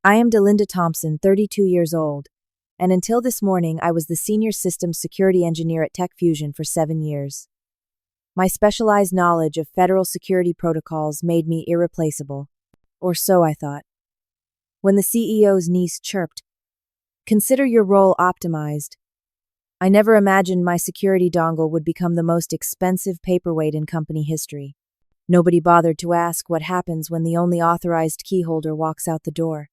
I am Delinda Thompson, 32 years old, and until this morning I was the Senior Systems Security Engineer at Tech Fusion for 7 years. My specialized knowledge of federal security protocols made me irreplaceable, or so I thought. When the CEO's niece chirped, "Consider your role optimized," I never imagined my security dongle would become the most expensive paperweight in company history. Nobody bothered to ask what happens when the only authorized key holder walks out the door.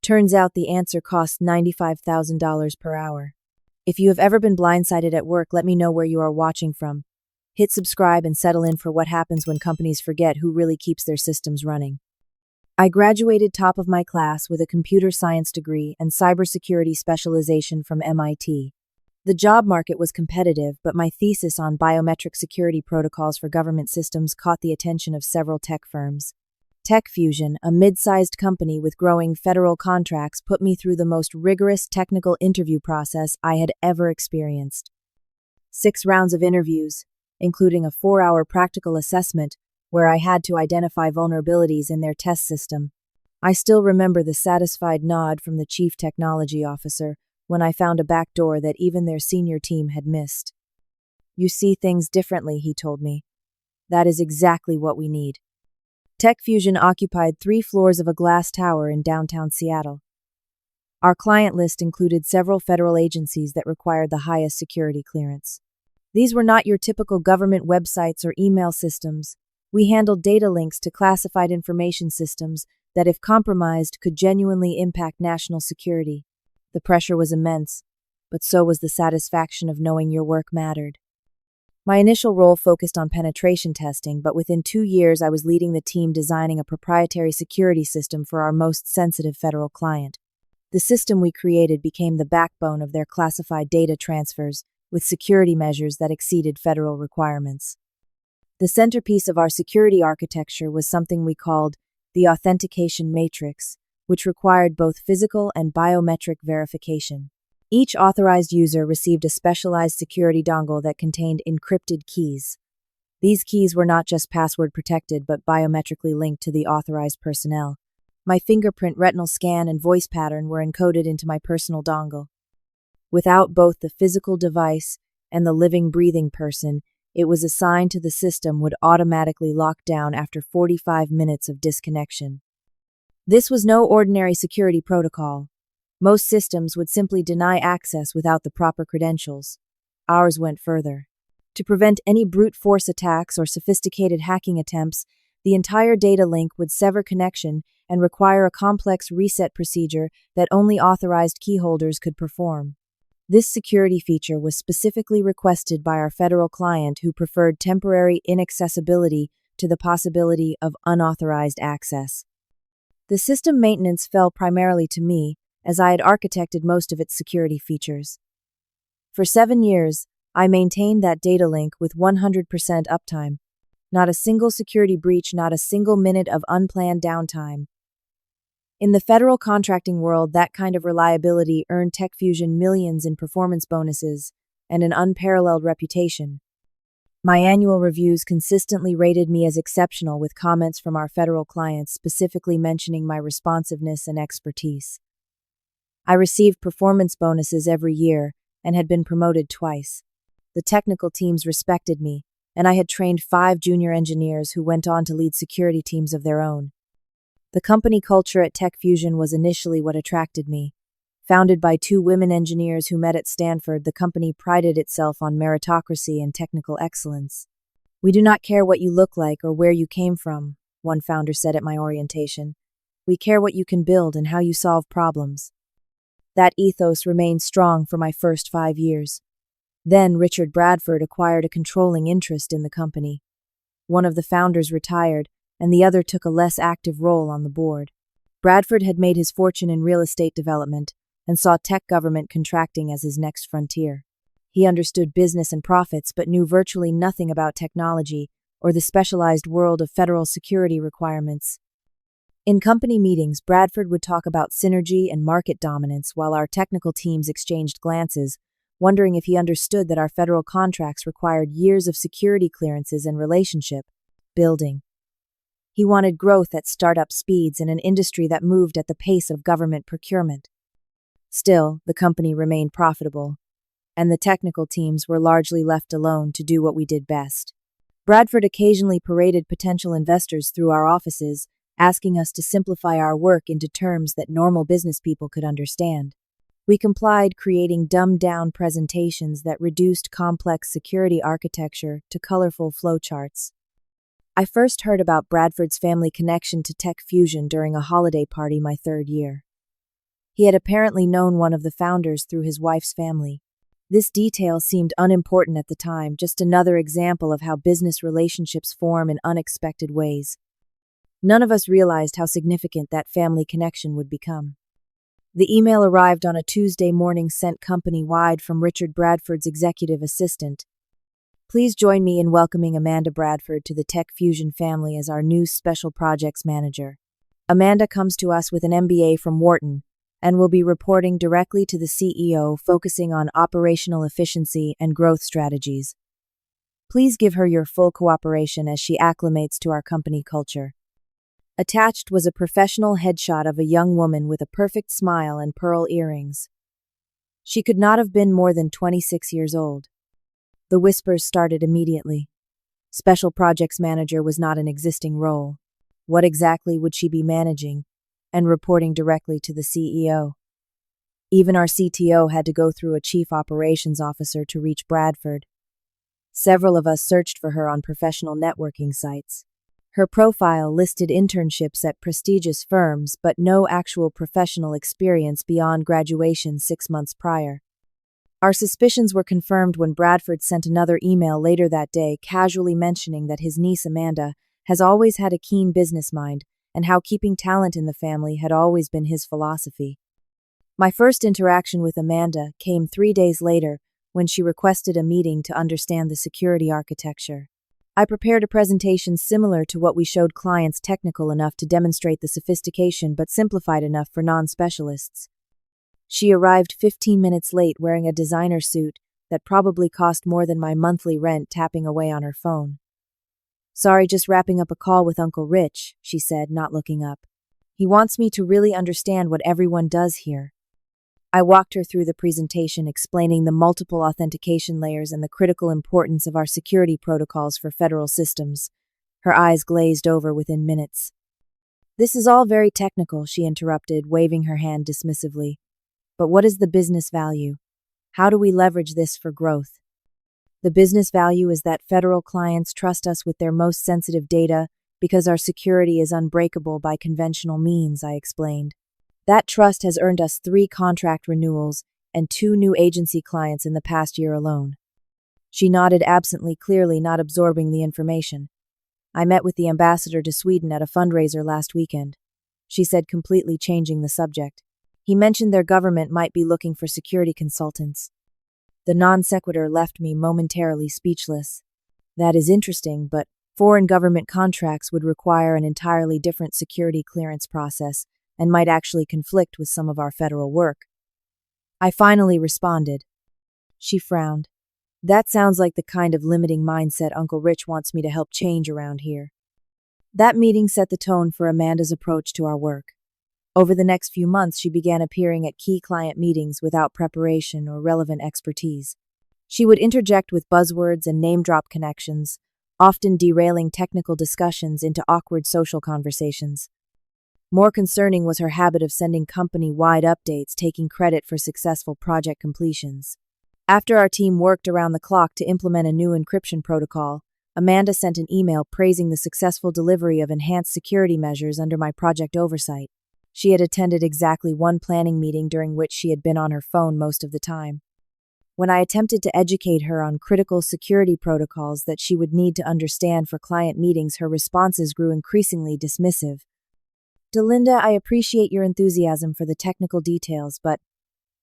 Turns out the answer costs $95,000 per hour. If you have ever been blindsided at work, let me know where you are watching from. Hit subscribe and settle in for what happens when companies forget who really keeps their systems running. I graduated top of my class with a computer science degree and cybersecurity specialization from MIT. The job market was competitive, but my thesis on biometric security protocols for government systems caught the attention of several tech firms. Tech Fusion, a mid-sized company with growing federal contracts, put me through the most rigorous technical interview process I had ever experienced. 6 rounds of interviews, including a 4-hour practical assessment where I had to identify vulnerabilities in their test system. I still remember the satisfied nod from the chief technology officer when I found a backdoor that even their senior team had missed. "You see things differently," he told me. "That is exactly what we need." Tech Fusion occupied 3 floors of a glass tower in downtown Seattle. Our client list included several federal agencies that required the highest security clearance. These were not your typical government websites or email systems. We handled data links to classified information systems that, if compromised, could genuinely impact national security. The pressure was immense, but so was the satisfaction of knowing your work mattered. My initial role focused on penetration testing, but within 2 years I was leading the team designing a proprietary security system for our most sensitive federal client. The system we created became the backbone of their classified data transfers, with security measures that exceeded federal requirements. The centerpiece of our security architecture was something we called the authentication matrix, which required both physical and biometric verification. Each authorized user received a specialized security dongle that contained encrypted keys. These keys were not just password protected, but biometrically linked to the authorized personnel. My fingerprint, retinal scan, and voice pattern were encoded into my personal dongle. Without both the physical device and the living, breathing person, it was assigned to the system would automatically lock down after 45 minutes of disconnection. This was no ordinary security protocol. Most systems would simply deny access without the proper credentials. Ours went further. To prevent any brute force attacks or sophisticated hacking attempts, the entire data link would sever connection and require a complex reset procedure that only authorized key holders could perform. This security feature was specifically requested by our federal client, who preferred temporary inaccessibility to the possibility of unauthorized access. The system maintenance fell primarily to me, as I had architected most of its security features. For 7 years, I maintained that data link with 100% uptime. Not a single security breach, not a single minute of unplanned downtime. In the federal contracting world, that kind of reliability earned Tech Fusion millions in performance bonuses and an unparalleled reputation. My annual reviews consistently rated me as exceptional, with comments from our federal clients specifically mentioning my responsiveness and expertise. I received performance bonuses every year and had been promoted twice. The technical teams respected me, and I had trained 5 junior engineers who went on to lead security teams of their own. The company culture at Tech Fusion was initially what attracted me. Founded by 2 women engineers who met at Stanford, the company prided itself on meritocracy and technical excellence. "We do not care what you look like or where you came from," one founder said at my orientation. "We care what you can build and how you solve problems." That ethos remained strong for my first 5 years. Then Richard Bradford acquired a controlling interest in the company. One of the founders retired, and the other took a less active role on the board. Bradford had made his fortune in real estate development and saw tech government contracting as his next frontier. He understood business and profits, but knew virtually nothing about technology or the specialized world of federal security requirements. In company meetings, Bradford would talk about synergy and market dominance while our technical teams exchanged glances, wondering if he understood that our federal contracts required years of security clearances and relationship building. He wanted growth at startup speeds in an industry that moved at the pace of government procurement. Still, the company remained profitable, and the technical teams were largely left alone to do what we did best. Bradford occasionally paraded potential investors through our offices, asking us to simplify our work into terms that normal business people could understand. We complied, creating dumbed-down presentations that reduced complex security architecture to colorful flowcharts. I first heard about Bradford's family connection to Tech Fusion during a holiday party my third year. He had apparently known one of the founders through his wife's family. This detail seemed unimportant at the time, just another example of how business relationships form in unexpected ways. None of us realized how significant that family connection would become. The email arrived on a Tuesday morning sent company-wide from Richard Bradford's executive assistant. Please join me in welcoming Amanda Bradford to the Tech Fusion family as our new special projects manager. Amanda comes to us with an MBA from Wharton and will be reporting directly to the CEO, focusing on operational efficiency and growth strategies. Please give her your full cooperation as she acclimates to our company culture. Attached was a professional headshot of a young woman with a perfect smile and pearl earrings. She could not have been more than 26 years old. The whispers started immediately. Special projects manager was not an existing role. What exactly would she be managing? And reporting directly to the CEO. Even our CTO had to go through a chief operations officer to reach Bradford. Several of us searched for her on professional networking sites. Her profile listed internships at prestigious firms, but no actual professional experience beyond graduation 6 months prior. Our suspicions were confirmed when Bradford sent another email later that day, casually mentioning that his niece Amanda has always had a keen business mind, and how keeping talent in the family had always been his philosophy. My first interaction with Amanda came 3 days later, when she requested a meeting to understand the security architecture. I prepared a presentation similar to what we showed clients, technical enough to demonstrate the sophistication but simplified enough for non-specialists. She arrived 15 minutes late wearing a designer suit that probably cost more than my monthly rent, tapping away on her phone. "Sorry, just wrapping up a call with Uncle Rich," she said, not looking up. "He wants me to really understand what everyone does here." I walked her through the presentation, explaining the multiple authentication layers and the critical importance of our security protocols for federal systems. Her eyes glazed over within minutes. "This is all very technical," she interrupted, waving her hand dismissively. "But what is the business value? How do we leverage this for growth?" "The business value is that federal clients trust us with their most sensitive data because our security is unbreakable by conventional means," I explained. "That trust has earned us 3 contract renewals and 2 new agency clients in the past year alone." She nodded absently, clearly not absorbing the information. "I met with the ambassador to Sweden at a fundraiser last weekend," she said, completely changing the subject. "He mentioned their government might be looking for security consultants." The non sequitur left me momentarily speechless. That is interesting, but foreign government contracts would require an entirely different security clearance process and might actually conflict with some of our federal work. I finally responded. She frowned. "That sounds like the kind of limiting mindset Uncle Rich wants me to help change around here." That meeting set the tone for Amanda's approach to our work. Over the next few months, she began appearing at key client meetings without preparation or relevant expertise. She would interject with buzzwords and name-drop connections, often derailing technical discussions into awkward social conversations. More concerning was her habit of sending company-wide updates, taking credit for successful project completions. After our team worked around the clock to implement a new encryption protocol, Amanda sent an email praising the successful delivery of enhanced security measures under my project oversight. She had attended exactly 1 planning meeting during which she had been on her phone most of the time. When I attempted to educate her on critical security protocols that she would need to understand for client meetings, her responses grew increasingly dismissive. "Delinda, I appreciate your enthusiasm for the technical details, but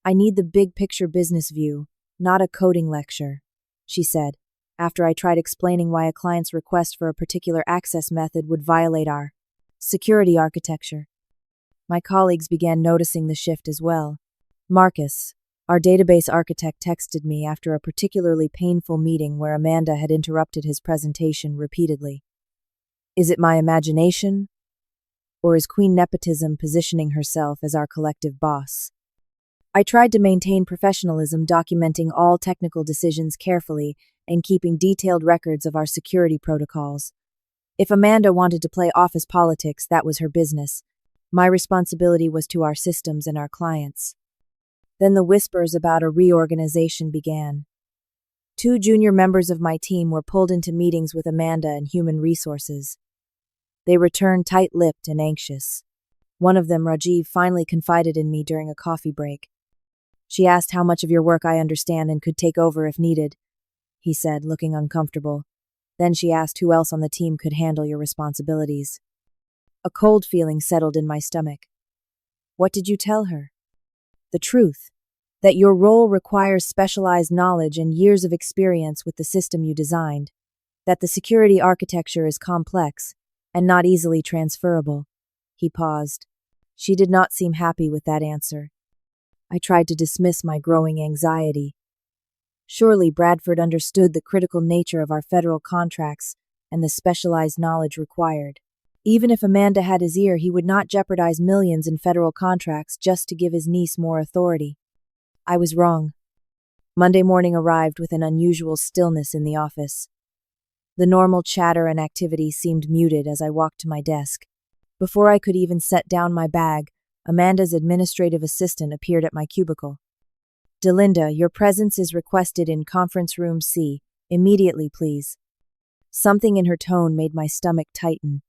I need the big picture business view, not a coding lecture," she said, after I tried explaining why a client's request for a particular access method would violate our security architecture. My colleagues began noticing the shift as well. Marcus, our database architect, texted me after a particularly painful meeting where Amanda had interrupted his presentation repeatedly. Is it my imagination? Or is Queen Nepotism positioning herself as our collective boss? I tried to maintain professionalism, documenting all technical decisions carefully and keeping detailed records of our security protocols. If Amanda wanted to play office politics, that was her business. My responsibility was to our systems and our clients. Then the whispers about a reorganization began. 2 junior members of my team were pulled into meetings with Amanda and Human Resources. They returned tight-lipped and anxious. One of them, Rajiv, finally confided in me during a coffee break. She asked how much of your work I understand and could take over if needed, he said, looking uncomfortable. Then she asked who else on the team could handle your responsibilities. A cold feeling settled in my stomach. What did you tell her? The truth, that your role requires specialized knowledge and years of experience with the system you designed, that the security architecture is complex and not easily transferable. He paused. She did not seem happy with that answer. I tried to dismiss my growing anxiety. Surely Bradford understood the critical nature of our federal contracts and the specialized knowledge required. Even if Amanda had his ear, he would not jeopardize millions in federal contracts just to give his niece more authority. I was wrong. Monday morning arrived with an unusual stillness in the office. The normal chatter and activity seemed muted as I walked to my desk. Before I could even set down my bag, Amanda's administrative assistant appeared at my cubicle. Delinda, your presence is requested in conference room C. Immediately, please. Something in her tone made my stomach tighten.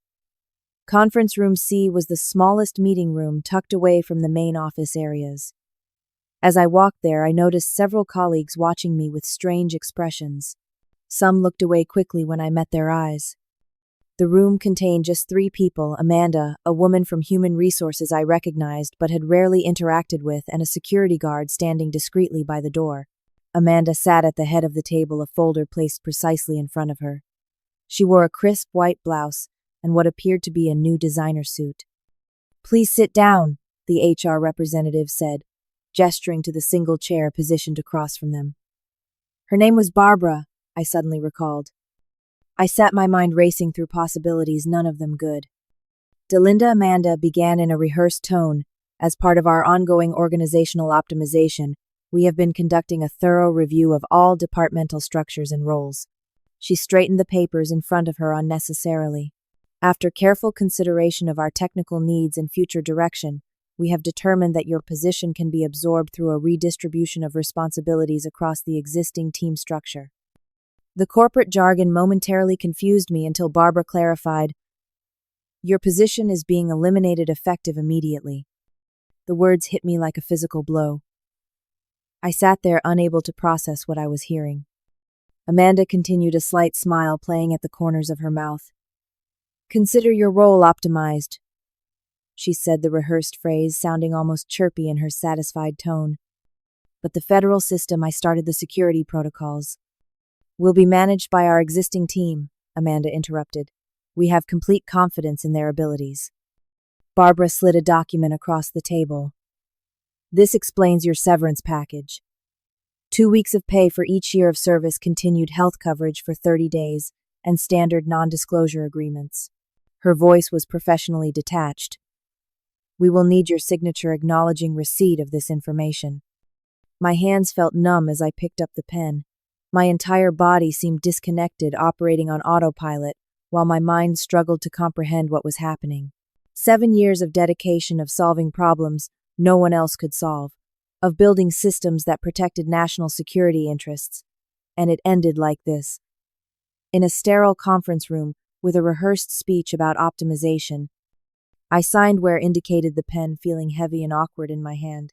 Conference room C was the smallest meeting room tucked away from the main office areas. As I walked there, I noticed several colleagues watching me with strange expressions. Some looked away quickly when I met their eyes. The room contained just 3 people: Amanda, a woman from Human Resources I recognized but had rarely interacted with, and a security guard standing discreetly by the door. Amanda sat at the head of the table, a folder placed precisely in front of her. She wore a crisp white blouse and what appeared to be a new designer suit. Please sit down, the HR representative said, gesturing to the single chair positioned across from them. Her name was Barbara, I suddenly recalled. I sat, my mind racing through possibilities, none of them good. Delinda, Amanda began in a rehearsed tone. As part of our ongoing organizational optimization, we have been conducting a thorough review of all departmental structures and roles. She straightened the papers in front of her unnecessarily. After careful consideration of our technical needs and future direction, we have determined that your position can be absorbed through a redistribution of responsibilities across the existing team structure. The corporate jargon momentarily confused me until Barbara clarified, your position is being eliminated effective immediately. The words hit me like a physical blow. I sat there unable to process what I was hearing. Amanda continued, a slight smile playing at the corners of her mouth. Consider your role optimized, she said, the rehearsed phrase sounding almost chirpy in her satisfied tone. But the federal system, I started the security protocols, will be managed by our existing team, Amanda interrupted. We have complete confidence in their abilities. Barbara slid a document across the table. This explains your severance package. 2 weeks of pay for each year of service, continued health coverage for 30 days, and standard non-disclosure agreements. Her voice was professionally detached. We will need your signature acknowledging receipt of this information. My hands felt numb as I picked up the pen. My entire body seemed disconnected, operating on autopilot, while my mind struggled to comprehend what was happening. 7 years of dedication, of solving problems no one else could solve, of building systems that protected national security interests. And it ended like this. In a sterile conference room, with a rehearsed speech about optimization. I signed where indicated, the pen feeling heavy and awkward in my hand.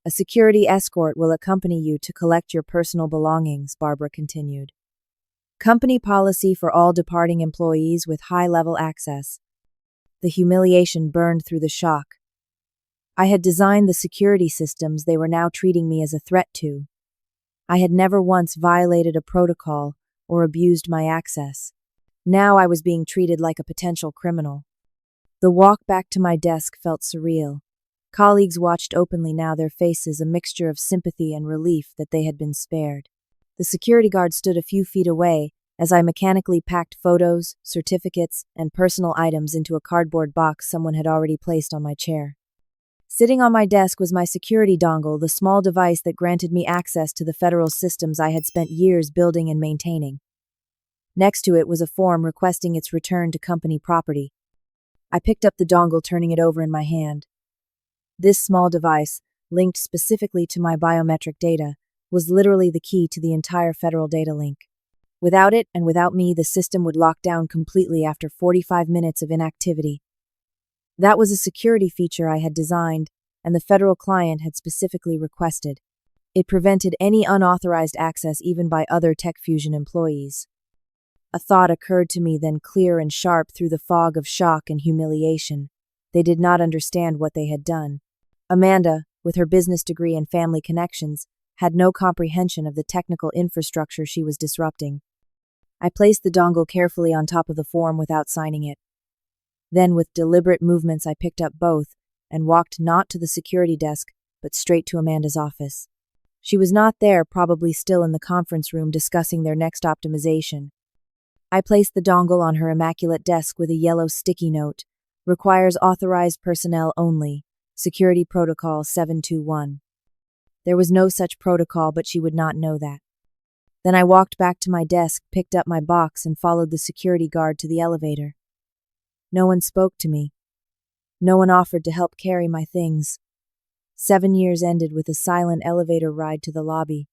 A security escort will accompany you to collect your personal belongings, Barbara continued. Company policy for all departing employees with high-level access. The humiliation burned through the shock. I had designed the security systems they were now treating me as a threat to. I had never once violated a protocol or abused my access. Now I was being treated like a potential criminal. The walk back to my desk felt surreal. Colleagues watched openly now, their faces a mixture of sympathy and relief that they had been spared. The security guard stood a few feet away, as I mechanically packed photos, certificates, and personal items into a cardboard box someone had already placed on my chair. Sitting on my desk was my security dongle, the small device that granted me access to the federal systems I had spent years building and maintaining. Next to it was a form requesting its return to company property. I picked up the dongle, turning it over in my hand. This small device, linked specifically to my biometric data, was literally the key to the entire federal data link. Without it, and without me, the system would lock down completely after 45 minutes of inactivity. That was a security feature I had designed, and the federal client had specifically requested. It prevented any unauthorized access even by other TechFusion employees. A thought occurred to me then, clear and sharp through the fog of shock and humiliation. They did not understand what they had done. Amanda, with her business degree and family connections, had no comprehension of the technical infrastructure she was disrupting. I placed the dongle carefully on top of the form without signing it. Then, with deliberate movements, I picked up both and walked not to the security desk, but straight to Amanda's office. She was not there, probably still in the conference room discussing their next optimization. I placed the dongle on her immaculate desk with a yellow sticky note. Requires authorized personnel only. Security Protocol 721. There was no such protocol, but she would not know that. Then I walked back to my desk, picked up my box, and followed the security guard to the elevator. No one spoke to me. No one offered to help carry my things. 7 years ended with a silent elevator ride to the lobby.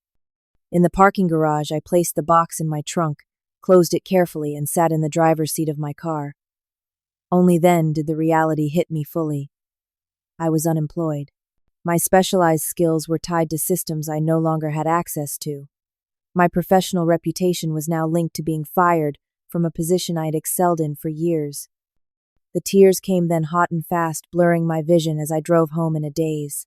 In the parking garage, I placed the box in my trunk, closed it carefully, and sat in the driver's seat of my car. Only then did the reality hit me fully. I was unemployed. My specialized skills were tied to systems I no longer had access to. My professional reputation was now linked to being fired from a position I had excelled in for years. The tears came then hot and fast, blurring my vision as I drove home in a daze.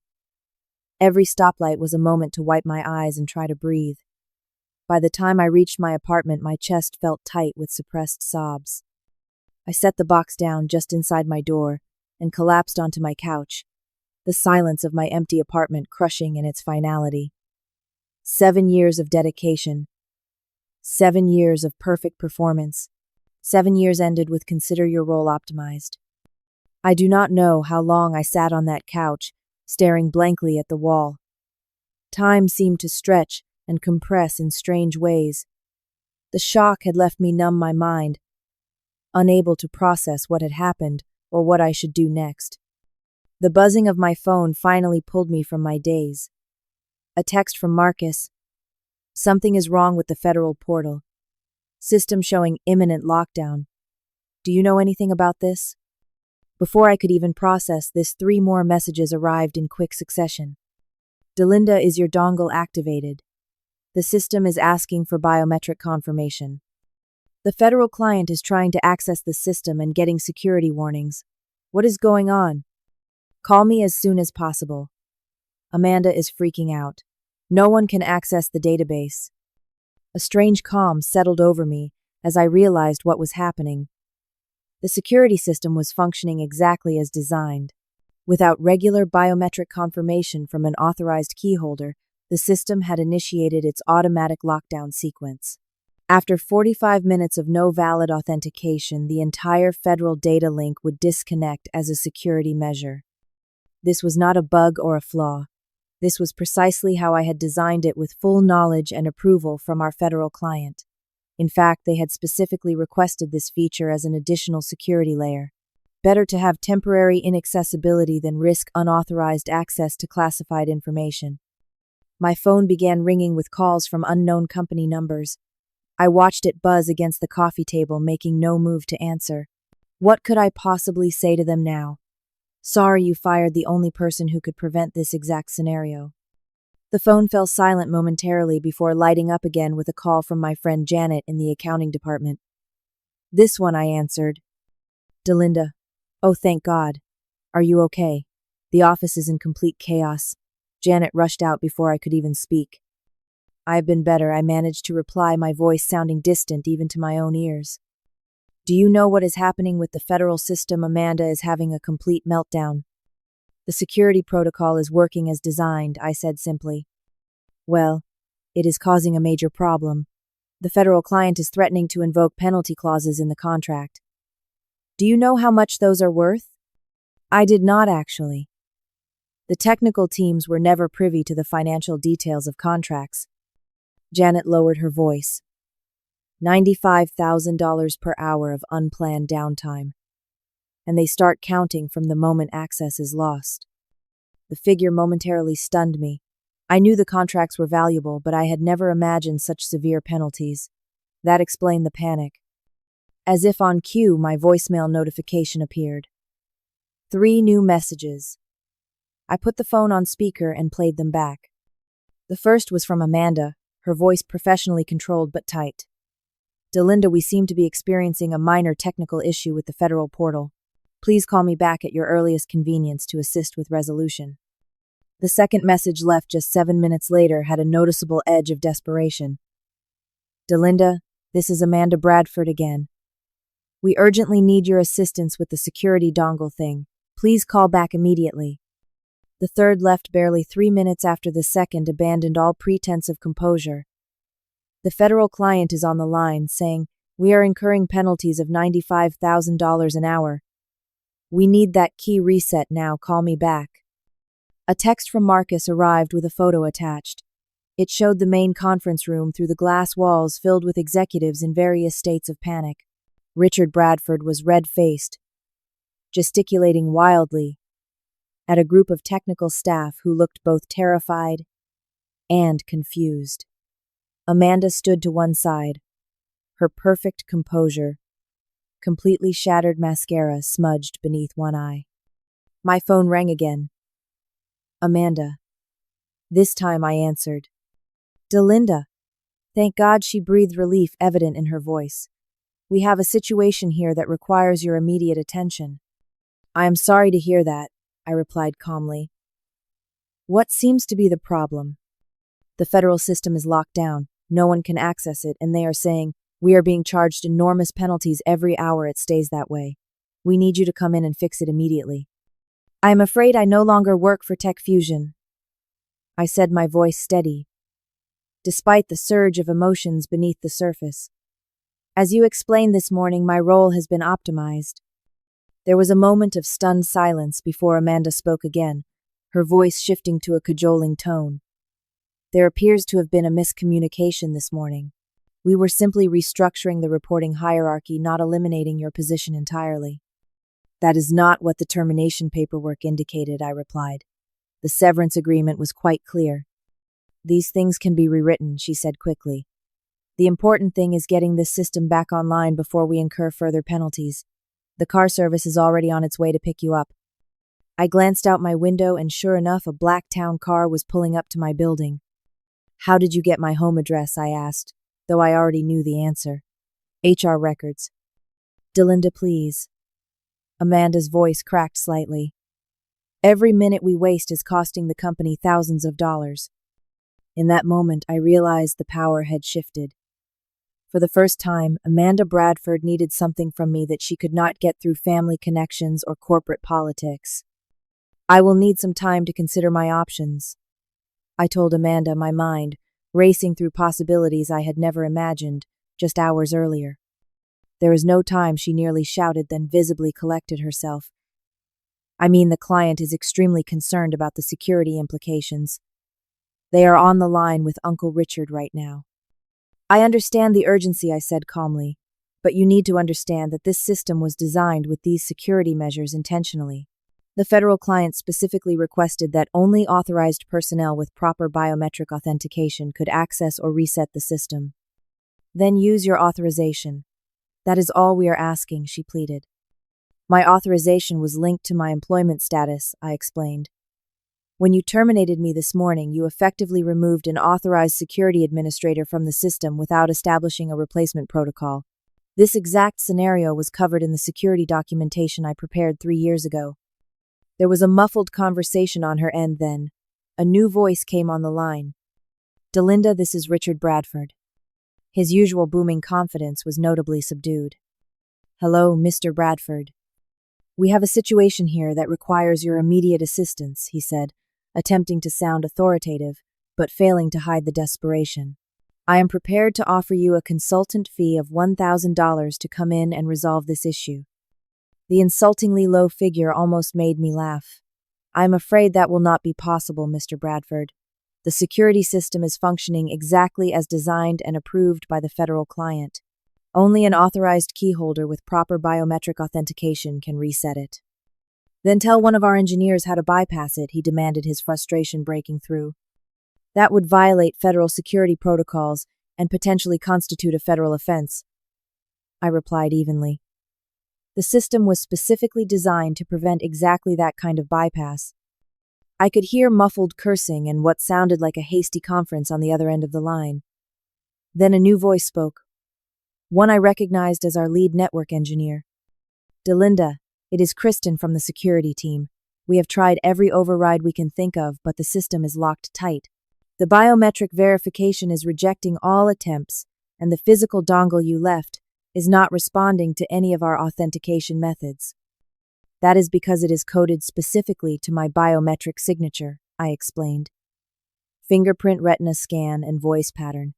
Every stoplight was a moment to wipe my eyes and try to breathe. By the time I reached my apartment, my chest felt tight with suppressed sobs. I set the box down just inside my door and collapsed onto my couch, the silence of my empty apartment crushing in its finality. 7 years of dedication. 7 years of perfect performance. 7 years ended with consider your role optimized. I do not know how long I sat on that couch, staring blankly at the wall. Time seemed to stretch and compress in strange ways. The shock had left me numb my mind, unable to process what had happened or what I should do next. The buzzing of my phone finally pulled me from my daze. A text from Marcus. Something is wrong with the federal portal. System showing imminent lockdown. Do you know anything about this? Before I could even process this, 3 more messages arrived in quick succession. Delinda, is your dongle activated? The system is asking for biometric confirmation. The federal client is trying to access the system and getting security warnings. What is going on? Call me as soon as possible. Amanda is freaking out. No one can access the database. A strange calm settled over me as I realized what was happening. The security system was functioning exactly as designed. Without regular biometric confirmation from an authorized keyholder, the system had initiated its automatic lockdown sequence. After 45 minutes of no valid authentication, the entire federal data link would disconnect as a security measure. This was not a bug or a flaw. This was precisely how I had designed it, with full knowledge and approval from our federal client. In fact, they had specifically requested this feature as an additional security layer. Better to have temporary inaccessibility than risk unauthorized access to classified information. My phone began ringing with calls from unknown company numbers. I watched it buzz against the coffee table, making no move to answer. What could I possibly say to them now? Sorry, you fired the only person who could prevent this exact scenario. The phone fell silent momentarily before lighting up again with a call from my friend Janet in the accounting department. This one, I answered. Delinda. Oh, thank God. Are you okay? The office is in complete chaos. Janet rushed out before I could even speak. I've been better, I managed to reply, my voice sounding distant even to my own ears. Do you know what is happening with the federal system? Amanda is having a complete meltdown. The security protocol is working as designed, I said simply. Well, it is causing a major problem. The federal client is threatening to invoke penalty clauses in the contract. Do you know how much those are worth? I did not actually. The technical teams were never privy to the financial details of contracts. Janet lowered her voice. $95,000 per hour of unplanned downtime. And they start counting from the moment access is lost. The figure momentarily stunned me. I knew the contracts were valuable, but I had never imagined such severe penalties. That explained the panic. As if on cue, my voicemail notification appeared. 3 new messages. I put the phone on speaker and played them back. The first was from Amanda, her voice professionally controlled but tight. Delinda, we seem to be experiencing a minor technical issue with the federal portal. Please call me back at your earliest convenience to assist with resolution. The second message, left just 7 minutes later, had a noticeable edge of desperation. Delinda, this is Amanda Bradford again. We urgently need your assistance with the security dongle thing. Please call back immediately. The third, left barely 3 minutes after the second, abandoned all pretense of composure. The federal client is on the line, saying, "We are incurring penalties of $95,000 an hour. We need that key reset now, call me back." A text from Marcus arrived with a photo attached. It showed the main conference room through the glass walls filled with executives in various states of panic. Richard Bradford was red-faced, gesticulating wildly at a group of technical staff who looked both terrified and confused. Amanda stood to one side, her perfect composure, completely shattered mascara smudged beneath one eye. My phone rang again. Amanda. This time I answered. Delinda. Thank God, she breathed, relief evident in her voice. We have a situation here that requires your immediate attention. I am sorry to hear that, I replied calmly. What seems to be the problem? The federal system is locked down, no one can access it, and they are saying, we are being charged enormous penalties every hour it stays that way. We need you to come in and fix it immediately. I am afraid I no longer work for Tech Fusion, I said, my voice steady, despite the surge of emotions beneath the surface. As you explained this morning, my role has been optimized. There was a moment of stunned silence before Amanda spoke again, her voice shifting to a cajoling tone. There appears to have been a miscommunication this morning. We were simply restructuring the reporting hierarchy, not eliminating your position entirely. That is not what the termination paperwork indicated, I replied. The severance agreement was quite clear. These things can be rewritten, she said quickly. The important thing is getting this system back online before we incur further penalties. The car service is already on its way to pick you up. I glanced out my window and sure enough, a black town car was pulling up to my building. How did you get my home address? I asked, though I already knew the answer. HR records. Delinda, please. Amanda's voice cracked slightly. Every minute we waste is costing the company thousands of dollars. In that moment, I realized the power had shifted. For the first time, Amanda Bradford needed something from me that she could not get through family connections or corporate politics. I will need some time to consider my options, I told Amanda, my mind racing through possibilities I had never imagined just hours earlier. There is no time, she nearly shouted, then visibly collected herself. I mean, the client is extremely concerned about the security implications. They are on the line with Uncle Richard right now. I understand the urgency, I said calmly, but you need to understand that this system was designed with these security measures intentionally. The federal client specifically requested that only authorized personnel with proper biometric authentication could access or reset the system. Then use your authorization. That is all we are asking, she pleaded. My authorization was linked to my employment status, I explained. When you terminated me this morning, you effectively removed an authorized security administrator from the system without establishing a replacement protocol. This exact scenario was covered in the security documentation I prepared 3 years ago. There was a muffled conversation on her end then. A new voice came on the line. Delinda, this is Richard Bradford. His usual booming confidence was notably subdued. Hello, Mr. Bradford. We have a situation here that requires your immediate assistance, he said, attempting to sound authoritative, but failing to hide the desperation. I am prepared to offer you a consultant fee of $1,000 to come in and resolve this issue. The insultingly low figure almost made me laugh. I am afraid that will not be possible, Mr. Bradford. The security system is functioning exactly as designed and approved by the federal client. Only an authorized key holder with proper biometric authentication can reset it. Then tell one of our engineers how to bypass it, he demanded, his frustration breaking through. That would violate federal security protocols and potentially constitute a federal offense, I replied evenly. The system was specifically designed to prevent exactly that kind of bypass. I could hear muffled cursing and what sounded like a hasty conference on the other end of the line. Then a new voice spoke, one I recognized as our lead network engineer. Delinda, it is Kristen from the security team. We have tried every override we can think of, but the system is locked tight. The biometric verification is rejecting all attempts, and the physical dongle you left is not responding to any of our authentication methods. That is because it is coded specifically to my biometric signature, I explained. Fingerprint, retina scan, and voice pattern.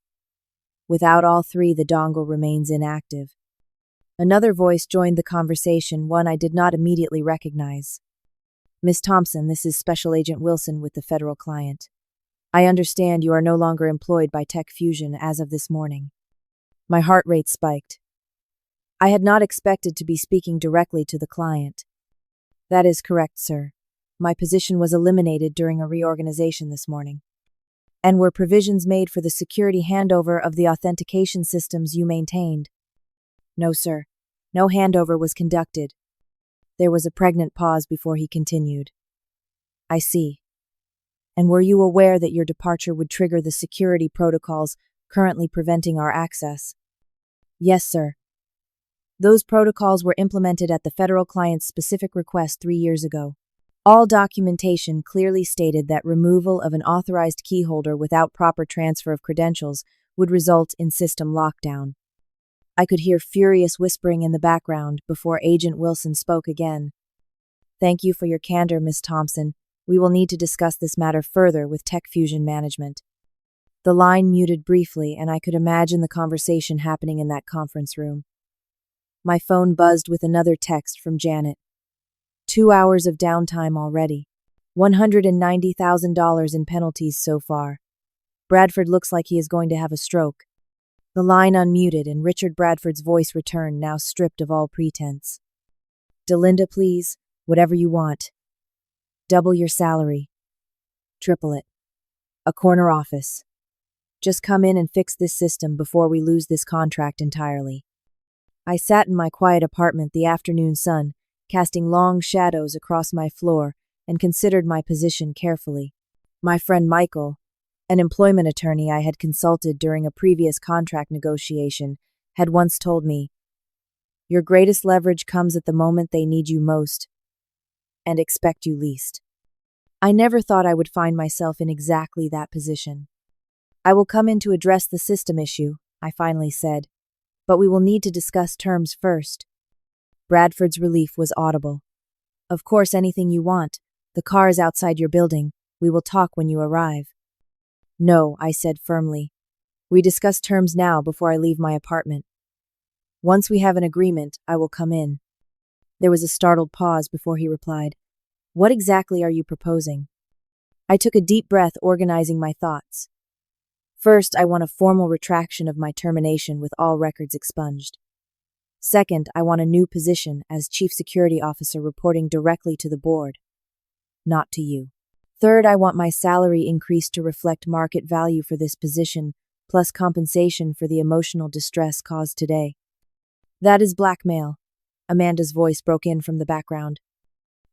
Without all three, the dongle remains inactive. Another voice joined the conversation, one I did not immediately recognize. Miss Thompson, this is Special Agent Wilson with the federal client. I understand you are no longer employed by Tech Fusion as of this morning. My heart rate spiked. I had not expected to be speaking directly to the client. That is correct, sir. My position was eliminated during a reorganization this morning. And were provisions made for the security handover of the authentication systems you maintained? No, sir. No handover was conducted. There was a pregnant pause before he continued. I see. And were you aware that your departure would trigger the security protocols currently preventing our access? Yes, sir. Those protocols were implemented at the federal client's specific request 3 years ago. All documentation clearly stated that removal of an authorized key holder without proper transfer of credentials would result in system lockdown. I could hear furious whispering in the background before Agent Wilson spoke again. Thank you for your candor, Miss Thompson. We will need to discuss this matter further with Tech Fusion management. The line muted briefly, and I could imagine the conversation happening in that conference room. My phone buzzed with another text from Janet. 2 hours of downtime already. $190,000 in penalties so far. Bradford looks like he is going to have a stroke. The line unmuted and Richard Bradford's voice returned, now stripped of all pretense. Delinda, please, whatever you want. Double your salary. Triple it. A corner office. Just come in and fix this system before we lose this contract entirely. I sat in my quiet apartment, the afternoon sun, casting long shadows across my floor, and considered my position carefully. My friend Michael, an employment attorney I had consulted during a previous contract negotiation, had once told me, "Your greatest leverage comes at the moment they need you most and expect you least." I never thought I would find myself in exactly that position. I will come in to address the system issue, I finally said, but we will need to discuss terms first. Bradford's relief was audible. Of course, anything you want. The car is outside your building. We will talk when you arrive. No, I said firmly. We discuss terms now before I leave my apartment. Once we have an agreement, I will come in. There was a startled pause before he replied, What exactly are you proposing? I took a deep breath, organizing my thoughts. First, I want a formal retraction of my termination with all records expunged. Second, I want a new position as Chief Security Officer reporting directly to the board, not to you. Third, I want my salary increased to reflect market value for this position, plus compensation for the emotional distress caused today. That is blackmail. Amanda's voice broke in from the background.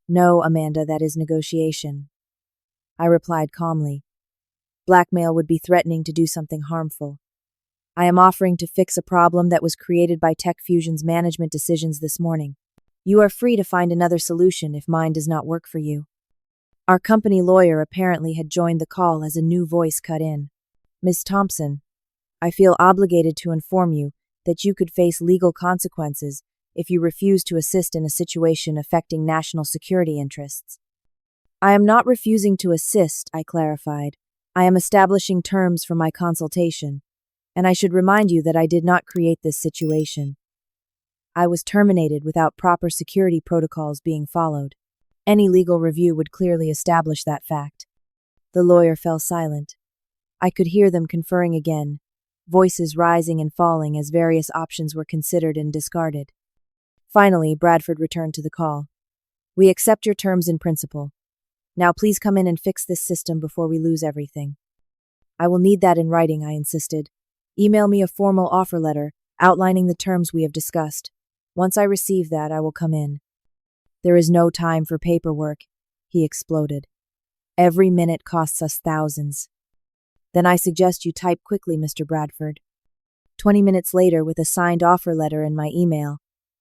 No, Amanda, that is negotiation. I replied calmly. Blackmail would be threatening to do something harmful. I am offering to fix a problem that was created by Tech Fusion's management decisions this morning. You are free to find another solution if mine does not work for you. Our company lawyer apparently had joined the call as a new voice cut in. Miss Thompson, I feel obligated to inform you that you could face legal consequences if you refuse to assist in a situation affecting national security interests. I am not refusing to assist, I clarified. I am establishing terms for my consultation. And I should remind you that I did not create this situation. I was terminated without proper security protocols being followed. Any legal review would clearly establish that fact. The lawyer fell silent. I could hear them conferring again, voices rising and falling as various options were considered and discarded. Finally, Bradford returned to the call. We accept your terms in principle. Now please come in and fix this system before we lose everything. I will need that in writing, I insisted. Email me a formal offer letter outlining the terms we have discussed. Once I receive that, I will come in. There is no time for paperwork, he exploded. Every minute costs us thousands. Then I suggest you type quickly, Mr. Bradford. 20 minutes later, with a signed offer letter in my email,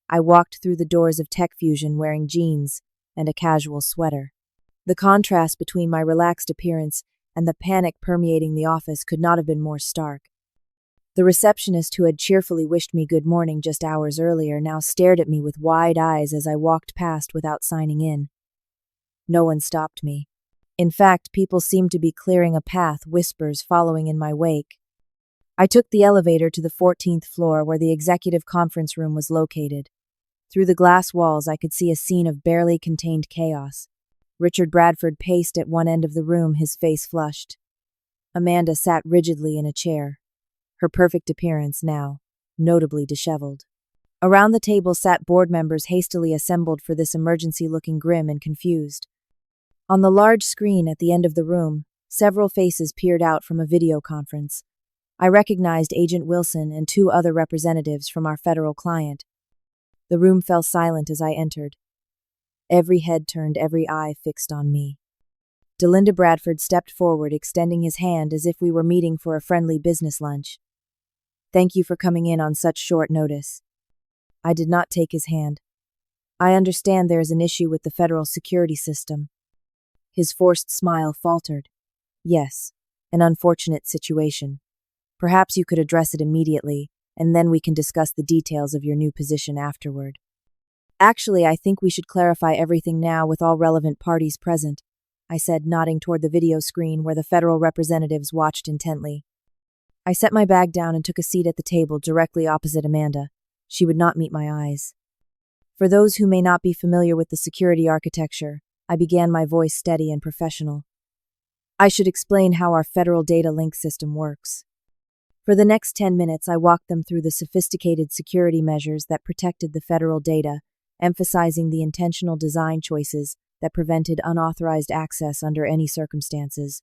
I walked through the doors of Tech Fusion wearing jeans and a casual sweater. The contrast between my relaxed appearance and the panic permeating the office could not have been more stark. The receptionist who had cheerfully wished me good morning just hours earlier now stared at me with wide eyes as I walked past without signing in. No one stopped me. In fact, people seemed to be clearing a path, whispers following in my wake. I took the elevator to the 14th floor where the executive conference room was located. Through the glass walls, I could see a scene of barely contained chaos. Richard Bradford paced at one end of the room, his face flushed. Amanda sat rigidly in a chair, her perfect appearance now notably disheveled. Around the table sat board members hastily assembled for this emergency, looking grim and confused. On the large screen at the end of the room, several faces peered out from a video conference. I recognized Agent Wilson and two other representatives from our federal client. The room fell silent as I entered. Every head turned, every eye fixed on me. Delinda Bradford stepped forward, extending his hand as if we were meeting for a friendly business lunch. Thank you for coming in on such short notice. I did not take his hand. I understand there is an issue with the federal security system. His forced smile faltered. Yes, an unfortunate situation. Perhaps you could address it immediately, and then we can discuss the details of your new position afterward. Actually, I think we should clarify everything now with all relevant parties present, I said, nodding toward the video screen where the federal representatives watched intently. I set my bag down and took a seat at the table directly opposite Amanda. She would not meet my eyes. For those who may not be familiar with the security architecture, I began, my voice steady and professional. I should explain how our federal data link system works. For the next 10 minutes, I walked them through the sophisticated security measures that protected the federal data, emphasizing the intentional design choices that prevented unauthorized access under any circumstances.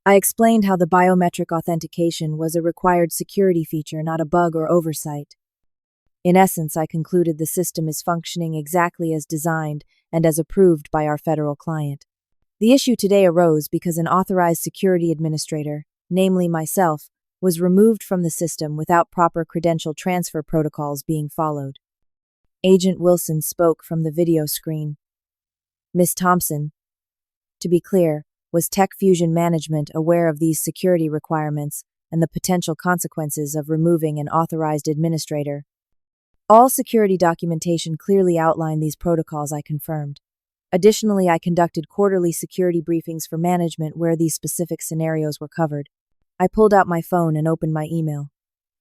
I explained how the biometric authentication was a required security feature, not a bug or oversight. In essence, I concluded the system is functioning exactly as designed and as approved by our federal client. The issue today arose because an authorized security administrator, namely myself, was removed from the system without proper credential transfer protocols being followed. Agent Wilson spoke from the video screen. Ms. Thompson, to be clear, was Tech Fusion management aware of these security requirements and the potential consequences of removing an authorized administrator? All security documentation clearly outlined these protocols, I confirmed. Additionally, I conducted quarterly security briefings for management where these specific scenarios were covered. I pulled out my phone and opened my email.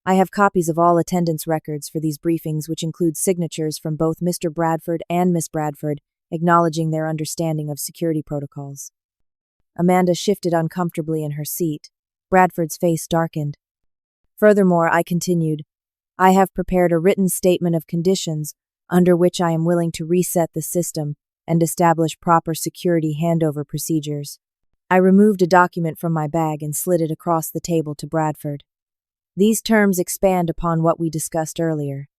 I have copies of all attendance records for these briefings, which include signatures from both Mr. Bradford and Miss Bradford, acknowledging their understanding of security protocols. Amanda shifted uncomfortably in her seat. Bradford's face darkened. Furthermore, I continued, I have prepared a written statement of conditions under which I am willing to reset the system and establish proper security handover procedures. I removed a document from my bag and slid it across the table to Bradford. These terms expand upon what we discussed earlier.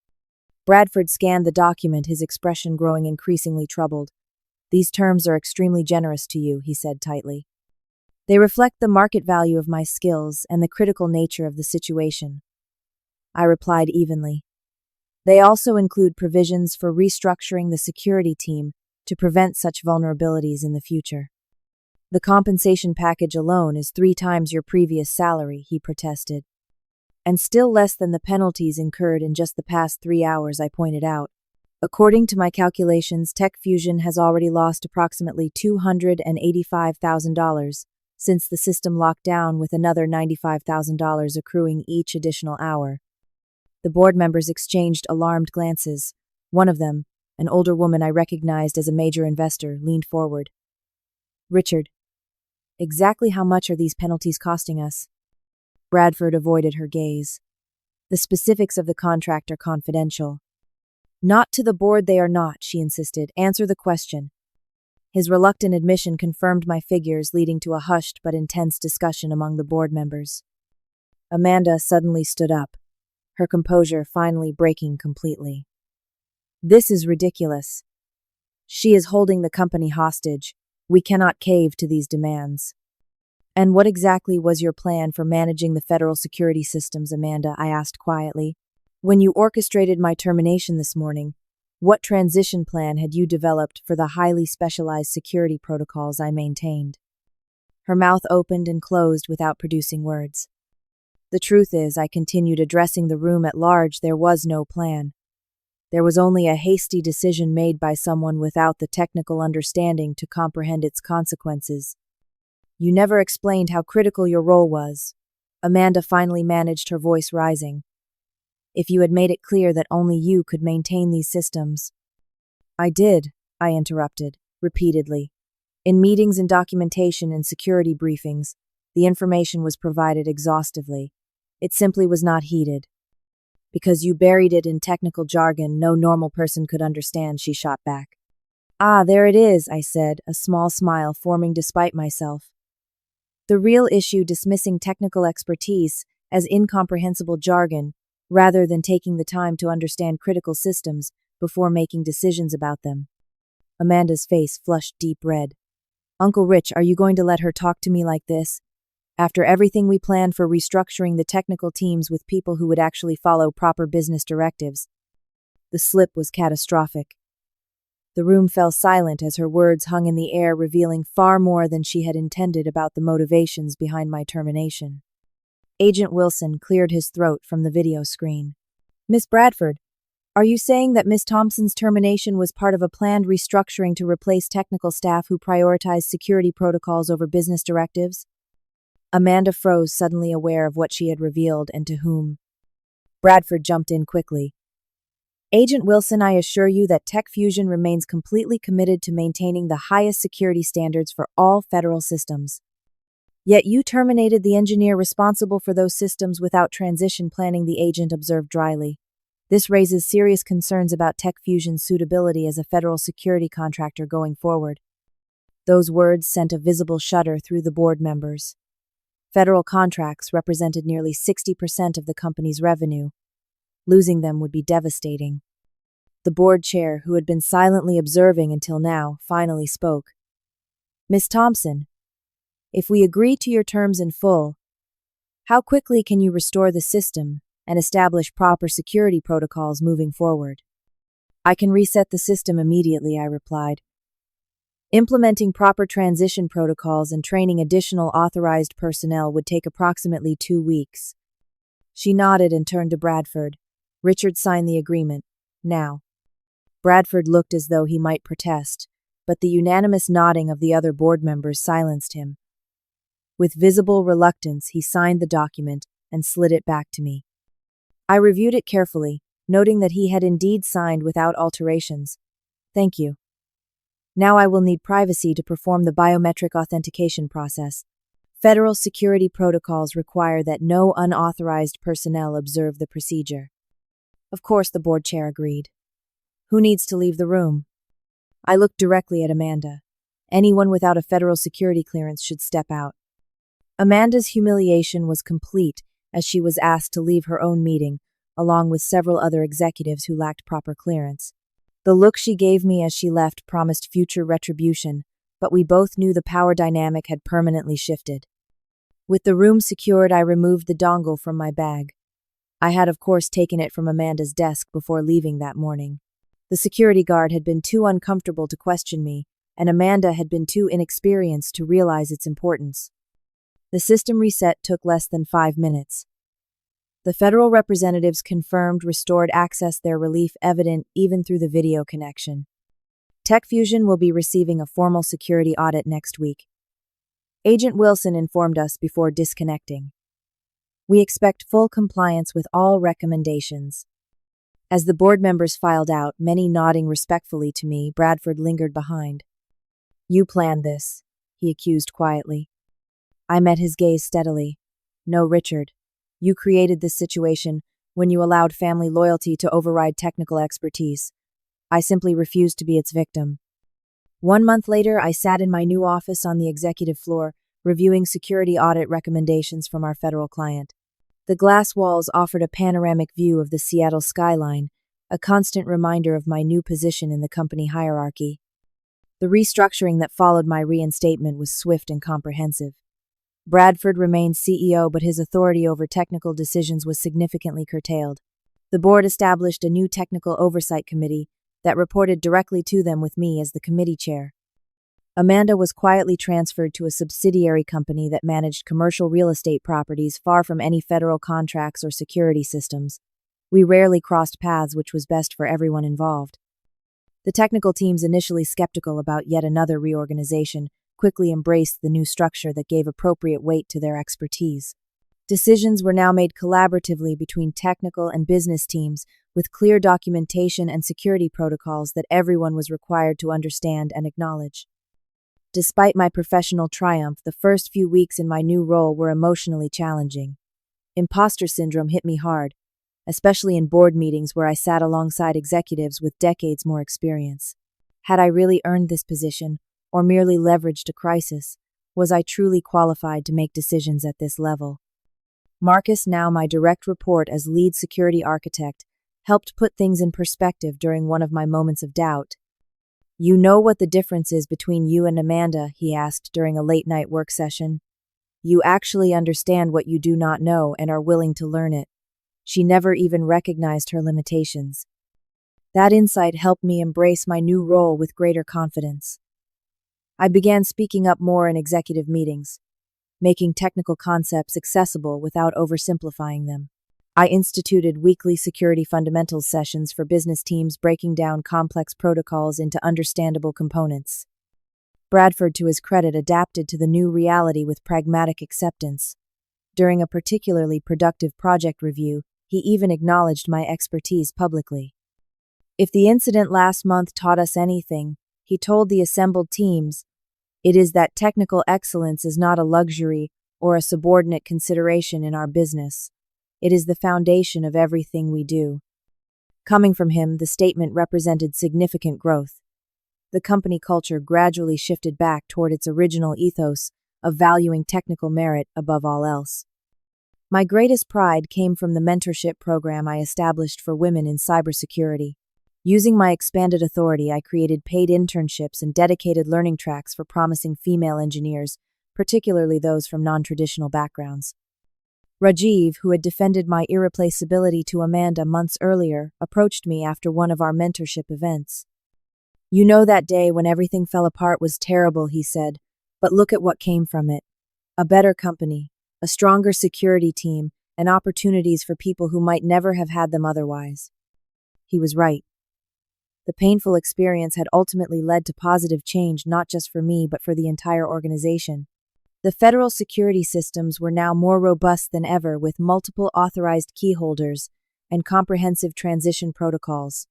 Bradford scanned the document, his expression growing increasingly troubled. These terms are extremely generous to you, he said tightly. They reflect the market value of my skills and the critical nature of the situation. I replied evenly. They also include provisions for restructuring the security team to prevent such vulnerabilities in the future. The compensation package alone is 3 times your previous salary, he protested. And still less than the penalties incurred in just the past 3 hours, I pointed out. According to my calculations, Tech Fusion has already lost approximately $285,000 since the system locked down with another $95,000 accruing each additional hour. The board members exchanged alarmed glances. One of them, an older woman I recognized as a major investor, leaned forward. Richard, exactly how much are these penalties costing us? Bradford avoided her gaze. The specifics of the contract are confidential. Not to the board, they are not, she insisted. Answer the question. His reluctant admission confirmed my figures, leading to a hushed but intense discussion among the board members. Amanda suddenly stood up, her composure finally breaking completely. This is ridiculous. She is holding the company hostage. We cannot cave to these demands. And what exactly was your plan for managing the federal security systems, Amanda? I asked quietly. When you orchestrated my termination this morning, what transition plan had you developed for the highly specialized security protocols I maintained? Her mouth opened and closed without producing words. The truth is, I continued addressing the room at large, there was no plan. There was only a hasty decision made by someone without the technical understanding to comprehend its consequences. You never explained how critical your role was. Amanda finally managed, her voice rising. If you had made it clear that only you could maintain these systems. I did, I interrupted, repeatedly. In meetings and documentation and security briefings, the information was provided exhaustively. It simply was not heeded. Because you buried it in technical jargon no normal person could understand, she shot back. Ah, there it is, I said, a small smile forming despite myself. The real issue, dismissing technical expertise as incomprehensible jargon, rather than taking the time to understand critical systems before making decisions about them. Amanda's face flushed deep red. Uncle Rich, are you going to let her talk to me like this? After everything we planned for restructuring the technical teams with people who would actually follow proper business directives. The slip was catastrophic. The room fell silent as her words hung in the air, revealing far more than she had intended about the motivations behind my termination. Agent Wilson cleared his throat from the video screen. Miss Bradford, are you saying that Miss Thompson's termination was part of a planned restructuring to replace technical staff who prioritized security protocols over business directives? Amanda froze, suddenly aware of what she had revealed and to whom. Bradford jumped in quickly. Agent Wilson, I assure you that Tech Fusion remains completely committed to maintaining the highest security standards for all federal systems. Yet you terminated the engineer responsible for those systems without transition planning, the agent observed dryly. This raises serious concerns about Tech Fusion's suitability as a federal security contractor going forward. Those words sent a visible shudder through the board members. Federal contracts represented nearly 60% of the company's revenue. Losing them would be devastating. The board chair, who had been silently observing until now, finally spoke. Miss Thompson, if we agree to your terms in full, how quickly can you restore the system and establish proper security protocols moving forward? I can reset the system immediately, I replied. Implementing proper transition protocols and training additional authorized personnel would take approximately 2 weeks. She nodded and turned to Bradford. Richard signed the agreement. Now. Bradford looked as though he might protest, but the unanimous nodding of the other board members silenced him. With visible reluctance, he signed the document and slid it back to me. I reviewed it carefully, noting that he had indeed signed without alterations. Thank you. Now I will need privacy to perform the biometric authentication process. Federal security protocols require that no unauthorized personnel observe the procedure. Of course, the board chair agreed. Who needs to leave the room? I looked directly at Amanda. Anyone without a federal security clearance should step out. Amanda's humiliation was complete as she was asked to leave her own meeting, along with several other executives who lacked proper clearance. The look she gave me as she left promised future retribution, but we both knew the power dynamic had permanently shifted. With the room secured, I removed the dongle from my bag. I had, of course, taken it from Amanda's desk before leaving that morning. The security guard had been too uncomfortable to question me, and Amanda had been too inexperienced to realize its importance. The system reset took less than 5 minutes. The federal representatives confirmed restored access, their relief evident even through the video connection. Tech Fusion will be receiving a formal security audit next week. Agent Wilson informed us before disconnecting. We expect full compliance with all recommendations. As the board members filed out, many nodding respectfully to me, Bradford lingered behind. You planned this, he accused quietly. I met his gaze steadily. No, Richard. You created this situation when you allowed family loyalty to override technical expertise. I simply refused to be its victim. 1 month later, I sat in my new office on the executive floor, reviewing security audit recommendations from our federal client. The glass walls offered a panoramic view of the Seattle skyline, a constant reminder of my new position in the company hierarchy. The restructuring that followed my reinstatement was swift and comprehensive. Bradford remained CEO, but his authority over technical decisions was significantly curtailed. The board established a new technical oversight committee that reported directly to them with me as the committee chair. Amanda was quietly transferred to a subsidiary company that managed commercial real estate properties far from any federal contracts or security systems. We rarely crossed paths, which was best for everyone involved. The technical teams, initially skeptical about yet another reorganization, quickly embraced the new structure that gave appropriate weight to their expertise. Decisions were now made collaboratively between technical and business teams, with clear documentation and security protocols that everyone was required to understand and acknowledge. Despite my professional triumph, the first few weeks in my new role were emotionally challenging. Imposter syndrome hit me hard, especially in board meetings where I sat alongside executives with decades more experience. Had I really earned this position, or merely leveraged a crisis? Was I truly qualified to make decisions at this level? Marcus, now my direct report as lead security architect, helped put things in perspective during one of my moments of doubt. You know what the difference is between you and Amanda, he asked during a late-night work session. You actually understand what you do not know and are willing to learn it. She never even recognized her limitations. That insight helped me embrace my new role with greater confidence. I began speaking up more in executive meetings, making technical concepts accessible without oversimplifying them. I instituted weekly security fundamentals sessions for business teams, breaking down complex protocols into understandable components. Bradford, to his credit, adapted to the new reality with pragmatic acceptance. During a particularly productive project review, he even acknowledged my expertise publicly. If the incident last month taught us anything, he told the assembled teams, it is that technical excellence is not a luxury or a subordinate consideration in our business. It is the foundation of everything we do. Coming from him, the statement represented significant growth. The company culture gradually shifted back toward its original ethos of valuing technical merit above all else. My greatest pride came from the mentorship program I established for women in cybersecurity. Using my expanded authority, I created paid internships and dedicated learning tracks for promising female engineers, particularly those from non-traditional backgrounds. Rajiv, who had defended my irreplaceability to Amanda months earlier, approached me after one of our mentorship events. You know, that day when everything fell apart was terrible, he said, but look at what came from it. A better company, a stronger security team, and opportunities for people who might never have had them otherwise. He was right. The painful experience had ultimately led to positive change not just for me but for the entire organization. The federal security systems were now more robust than ever, with multiple authorized key holders and comprehensive transition protocols.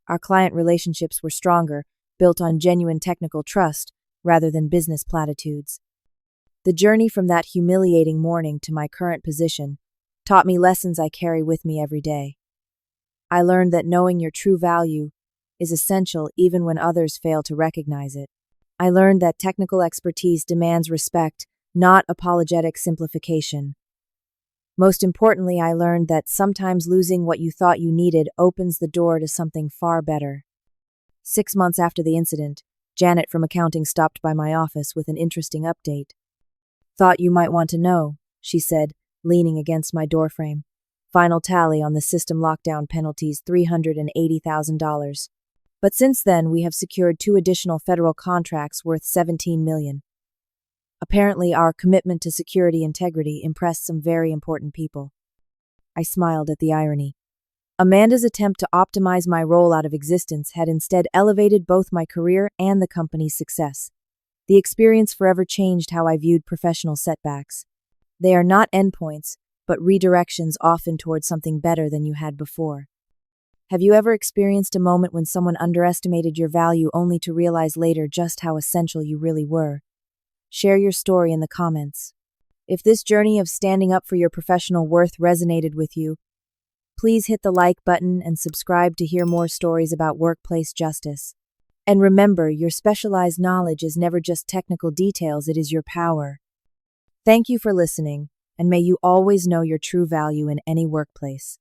Our client relationships were stronger, built on genuine technical trust rather than business platitudes. The journey from that humiliating morning to my current position taught me lessons I carry with me every day. I learned that knowing your true value is essential even when others fail to recognize it. I learned that technical expertise demands respect, not apologetic simplification. Most importantly, I learned that sometimes losing what you thought you needed opens the door to something far better. 6 months after the incident, Janet from accounting stopped by my office with an interesting update. Thought you might want to know, she said, leaning against my doorframe. Final tally on the system lockdown penalties, $380,000. But since then, we have secured 2 additional federal contracts worth $17 million. Apparently, our commitment to security integrity impressed some very important people. I smiled at the irony. Amanda's attempt to optimize my role out of existence had instead elevated both my career and the company's success. The experience forever changed how I viewed professional setbacks. They are not endpoints, but redirections often towards something better than you had before. Have you ever experienced a moment when someone underestimated your value only to realize later just how essential you really were? Share your story in the comments. If this journey of standing up for your professional worth resonated with you, please hit the like button and subscribe to hear more stories about workplace justice. And remember, your specialized knowledge is never just technical details, it is your power. Thank you for listening, and may you always know your true value in any workplace.